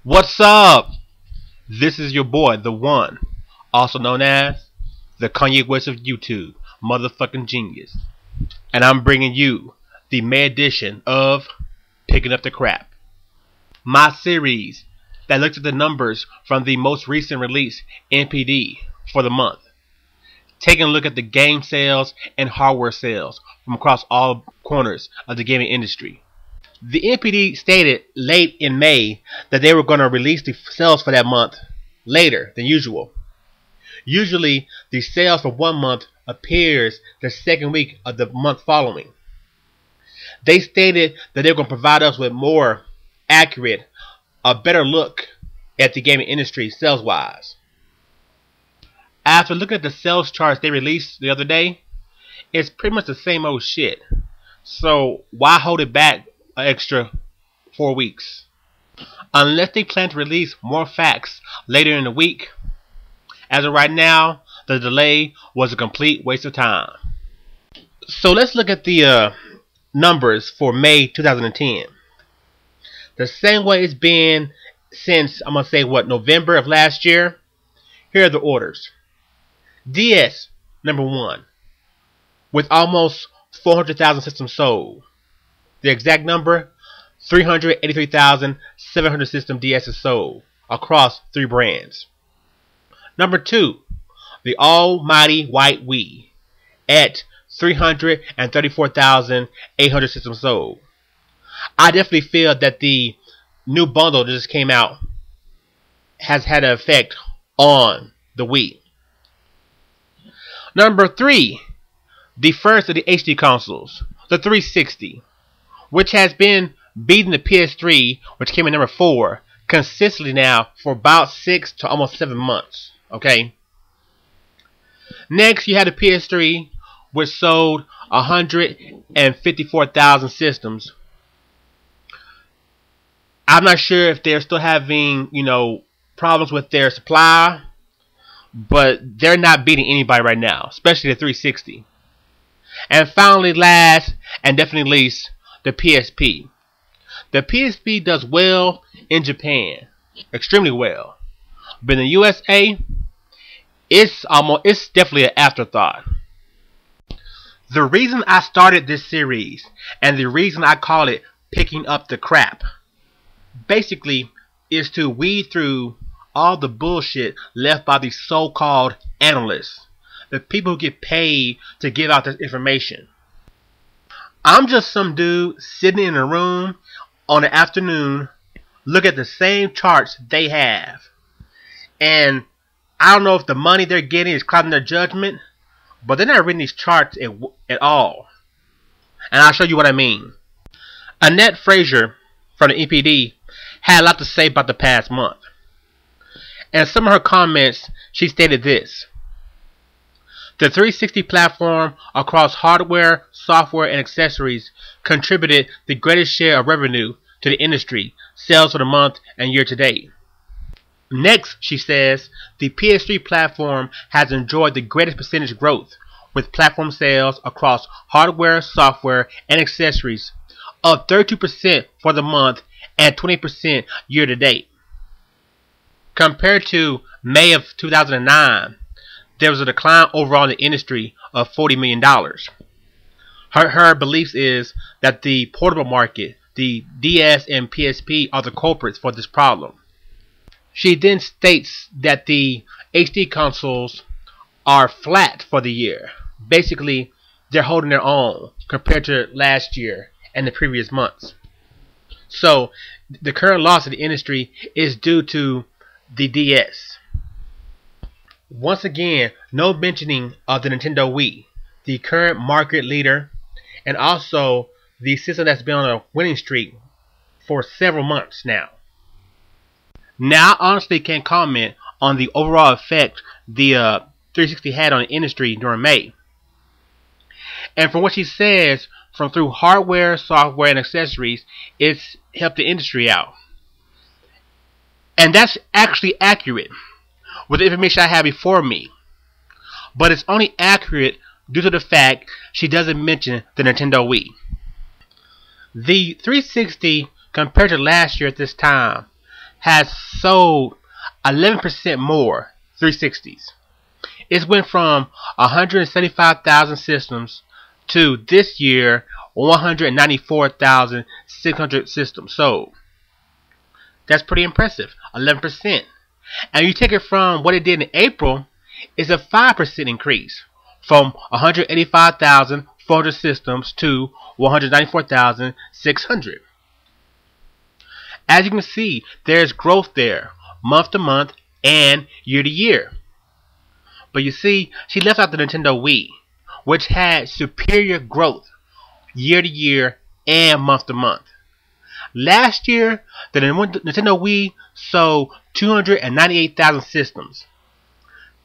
What's up? This is your boy, TheWon, also known as the Kanye West of YouTube, motherfucking genius. And I'm bringing you the May edition of Picking Up the Crap, my series that looks at the numbers from the most recent release, NPD, for the month. Taking a look at the game sales and hardware sales from across all corners of the gaming industry. The NPD stated late in May that they were going to release the sales for that month later than usual. Usually, the sales for one month appears the second week of the month following. They stated that they were going to provide us with more accurate, a better look at the gaming industry sales-wise. After looking at the sales charts they released the other day, it's pretty much the same old shit. So why hold it back an extra 4 weeks? Unless they plan to release more facts later in the week. As of right now, the delay was a complete waste of time. So let's look at the numbers for May 2010. The same way it's been since, I'm going to say, November of last year. Here are the orders. DS, number 1, with almost 400,000 systems sold. The exact number, 383,700 system DSs sold across 3 brands. Number 2, the almighty white Wii at 334,800 systems sold. I definitely feel that the new bundle that just came out has had an effect on the Wii. Number 3, the first of the HD consoles, the 360, which has been beating the PS3, which came in number 4, consistently now for about 6 to almost 7 months. Okay. Next, you had the PS3, which sold 154,000 systems. I'm not sure if they're still having, problems with their supply, but they're not beating anybody right now, especially the 360. And finally, last and definitely least, the PSP. The PSP does well in Japan, extremely well, but in the USA, it's definitely an afterthought. The reason I started this series and the reason I call it Picking Up the Crap, basically, is to weed through all the bullshit left by these so-called analysts, the people who get paid to give out this information. I'm just some dude sitting in a room on an afternoon, look at the same charts they have, and I don't know if the money they're getting is clouding their judgment, but they're not reading these charts at all. And I'll show you what I mean. Annette Fraser from the NPD had a lot to say about the past month. And some of her comments, she stated this: the 360 platform across hardware, software, and accessories contributed the greatest share of revenue to the industry, sales for the month and year to date. Next, she says, the PS3 platform has enjoyed the greatest percentage growth, with platform sales across hardware, software, and accessories up 32% for the month and 20% year to date. Compared to May of 2009, there was a decline overall in the industry of $40 million. Her beliefs is that the portable market, the DS and PSP, are the culprits for this problem. She then states that the HD consoles are flat for the year. Basically, they're holding their own compared to last year and the previous months. So, the current loss of the industry is due to the DS. Once again, no mentioning of the Nintendo Wii, the current market leader, and also the system that's been on a winning streak for several months now. Now, I honestly can't comment on the overall effect the 360 had on the industry during May. And from what she says, through hardware, software, and accessories, it's helped the industry out. And that's actually accurate with the information I have before me. But it's only accurate due to the fact she doesn't mention the Nintendo Wii. The 360, compared to last year at this time, has sold 11% more 360s. It went from 175,000 systems to this year 194,600 systems sold. That's pretty impressive, 11%. And you take it from what it did in April, it's a 5% increase from 185,400 systems to 194,600. As you can see, there's growth there, month to month and year to year. But you see, she left out the Nintendo Wii, which had superior growth year to year and month to month. Last year, the Nintendo Wii sold 298,000 systems.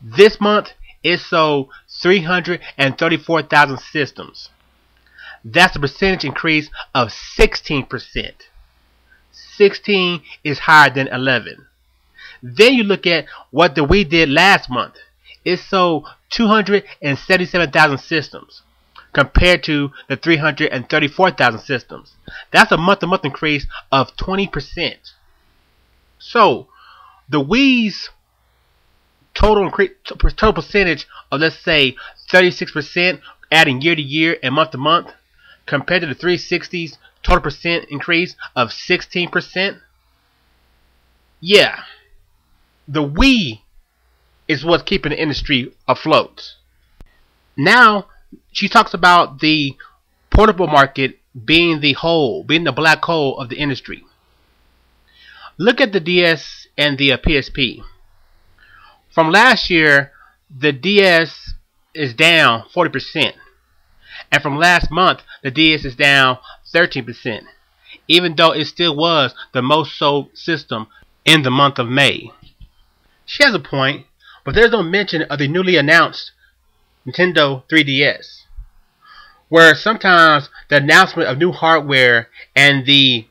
This month, it sold 334,000 systems. That's a percentage increase of 16%. 16 is higher than 11. Then you look at what the Wii did last month. It sold 277,000 systems compared to the 334,000 systems. That's a month-to-month increase of 20%. So, the Wii's total percentage of, let's say, 36%, adding year to year and month to month, compared to the 360's total percent increase of 16%. Yeah, the Wii is what's keeping the industry afloat. Now, she talks about the portable market being the black hole of the industry. Look at the DS and the PSP. From last year, the DS is down 40%. And from last month, the DS is down 13%. Even though it still was the most sold system in the month of May. She has a point, but there's no mention of the newly announced Nintendo 3DS. Where sometimes the announcement of new hardware and the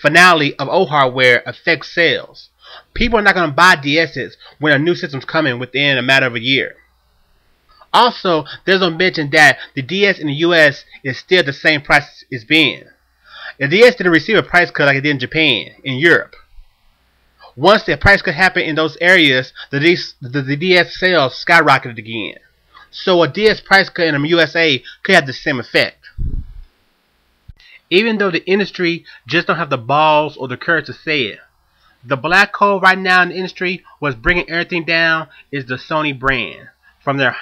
finale of old hardware affects sales. People are not going to buy DS's when a new system's coming within a matter of a year. Also, there's no mention that the DS in the US is still the same price it's been. The DS didn't receive a price cut like it did in Japan, in Europe. Once the price cut happened in those areas, the DS sales skyrocketed again. So a DS price cut in the USA could have the same effect. Even though the industry just don't have the balls or the courage to say it, the black hole right now in the industry, what's bringing everything down, is the Sony brand. From their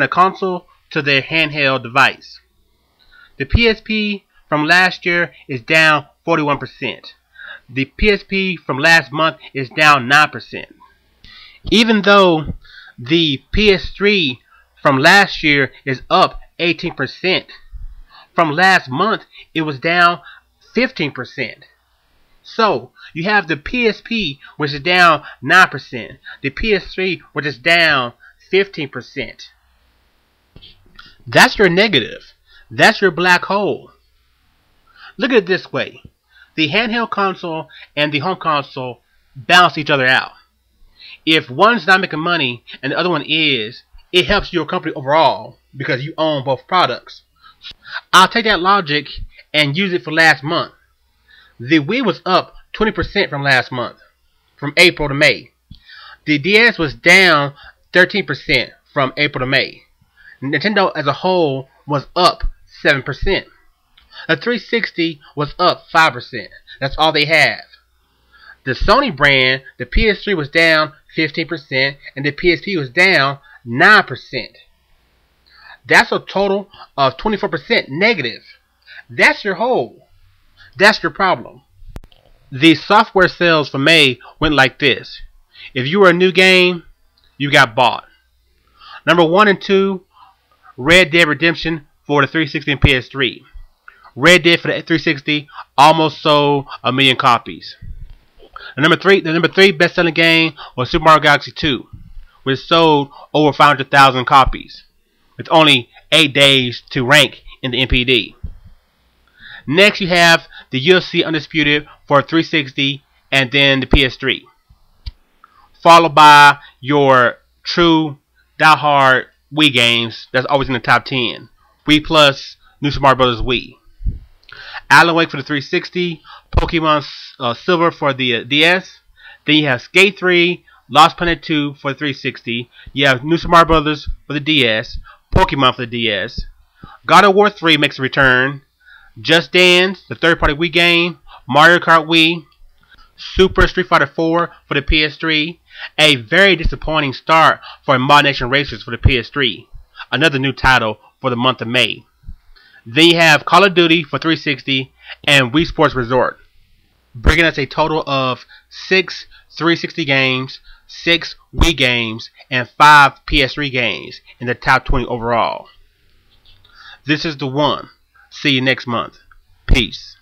console to their handheld device. The PSP from last year is down 41%. The PSP from last month is down 9%. Even though the PS3 from last year is up 18%, from last month it was down 15%. So, you have the PSP, which is down 9%, the PS3, which is down 15%. That's your negative. That's your black hole. Look at it this way. The handheld console and the home console balance each other out. If one's not making money and the other one is, it helps your company overall because you own both products. I'll take that logic and use it for last month. The Wii was up 20% from last month, from April to May. The DS was down 13% from April to May. Nintendo as a whole was up 7%. The 360 was up 5%. That's all they have. The Sony brand, the PS3 was down 15% and the PSP was down 9%. That's a total of 24% negative. That's your hole. That's your problem. The software sales for May went like this. If you were a new game, you got bought. Number 1 and 2, Red Dead Redemption for the 360 and PS3. Red Dead for the 360 almost sold 1 million copies. The number three best-selling game was Super Mario Galaxy 2, which sold over 500,000 copies, with only 8 days to rank in the NPD. Next, you have the UFC Undisputed for 360 and then the PS3, followed by your true die-hard Wii games that's always in the top 10. Wii Plus, New Super Mario Bros. Wii. Alan Wake for the 360, Pokemon Silver for the DS. Then you have Skate 3, Lost Planet 2 for the 360. You have New Super Mario Brothers for the DS, Pokemon for the DS. God of War 3 makes a return. Just Dance, the third-party Wii game, Mario Kart Wii, Super Street Fighter 4 for the PS3. A very disappointing start for Mod Nation Racers for the PS3. Another new title for the month of May. Then you have Call of Duty for 360 and Wii Sports Resort, bringing us a total of 6 360 games, 6 Wii games, and 5 PS3 games in the top 20 overall. This is TheWon. See you next month. Peace.